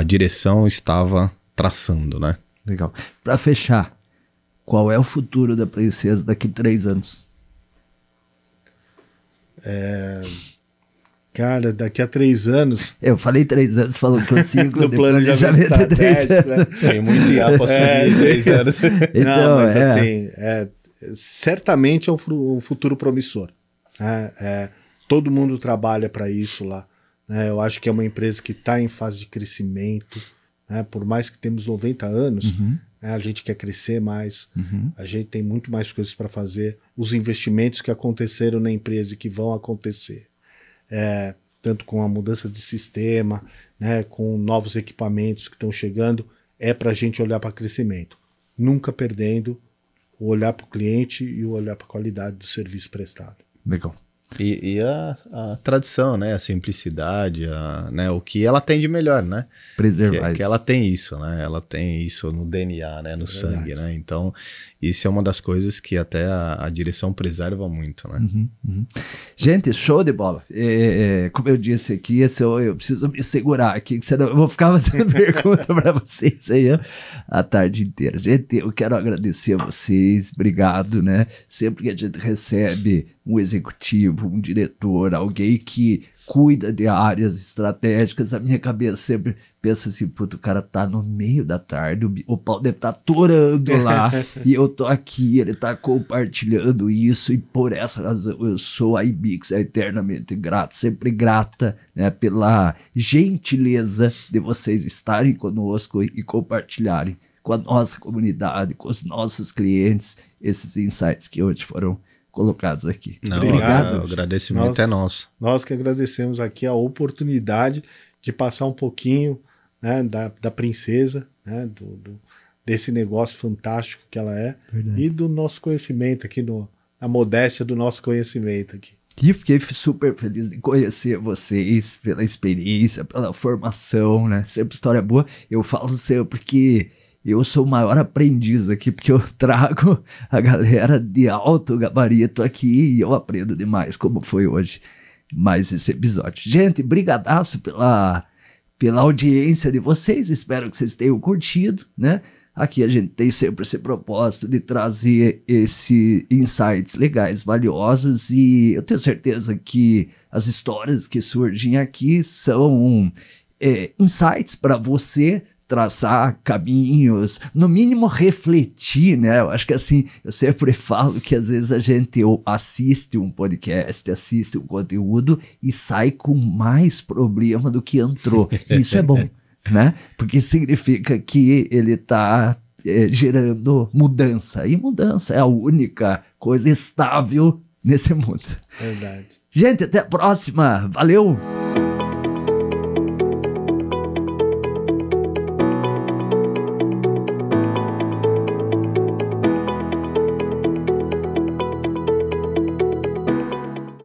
direção estava traçando, né? Legal. Para fechar, qual é o futuro da Princesa daqui a 3 anos? Cara, daqui a 3 anos... Eu falei 3 anos, falando que eu sigo do planejamento de 3 anos. né? Tem muito IA para subir em 3 anos. Então, não, mas assim, certamente é um futuro promissor. Todo mundo trabalha para isso lá. Né? Eu acho que é uma empresa que está em fase de crescimento. Né? Por mais que temos 90 anos, a gente quer crescer mais, a gente tem muito mais coisas para fazer. Os investimentos que aconteceram na empresa e que vão acontecer, tanto com a mudança de sistema, né, com novos equipamentos que estão chegando, para a gente olhar para crescimento. Nunca perdendo o olhar para o cliente e o olhar para a qualidade do serviço prestado. Legal. E a tradição, né? A simplicidade, né? O que ela tem de melhor, né? Preservar que ela tem isso, né? Ela tem isso no DNA, né? No sangue, né? Então, isso é uma das coisas que até a direção preserva muito, né? Gente, show de bola. Como eu disse aqui, eu preciso me segurar aqui, que senão eu vou ficar fazendo pergunta para vocês aí a tarde inteira. Gente, eu quero agradecer a vocês, obrigado, né? Sempre que a gente recebe um executivo, um diretor, alguém que cuida de áreas estratégicas, a minha cabeça sempre pensa assim, puto, o cara tá no meio da tarde, o pau deve estar torando lá, e eu tô aqui, ele tá compartilhando isso, e por essa razão eu sou a IBIX eternamente grato, sempre grata, né, pela gentileza de vocês estarem conosco e compartilharem com a nossa comunidade, com os nossos clientes, esses insights que hoje foram colocados aqui. Não, obrigado. O agradecimento é nosso. Nós que agradecemos aqui a oportunidade de passar um pouquinho, né, da Princesa, né, desse negócio fantástico que ela é. Verdade. E do nosso conhecimento aqui, a modéstia do nosso conhecimento aqui. E fiquei super feliz de conhecer vocês, pela experiência, pela formação, né? Sempre história boa. Eu falo sempre que eu sou o maior aprendiz aqui, porque eu trago a galera de alto gabarito aqui e eu aprendo demais, como foi hoje. mais esse episódio. Gente, brigadaço pela audiência de vocês, espero que vocês tenham curtido, né? Aqui a gente tem sempre esse propósito de trazer esses insights legais, valiosos, e eu tenho certeza que as histórias que surgem aqui são insights para você traçar caminhos, no mínimo refletir, né? Eu acho que assim, eu sempre falo que às vezes a gente assiste um podcast, assiste um conteúdo e sai com mais problema do que entrou. E isso é bom, né? Porque significa que ele está gerando mudança. E mudança é a única coisa estável nesse mundo. Verdade. Gente, até a próxima. Valeu!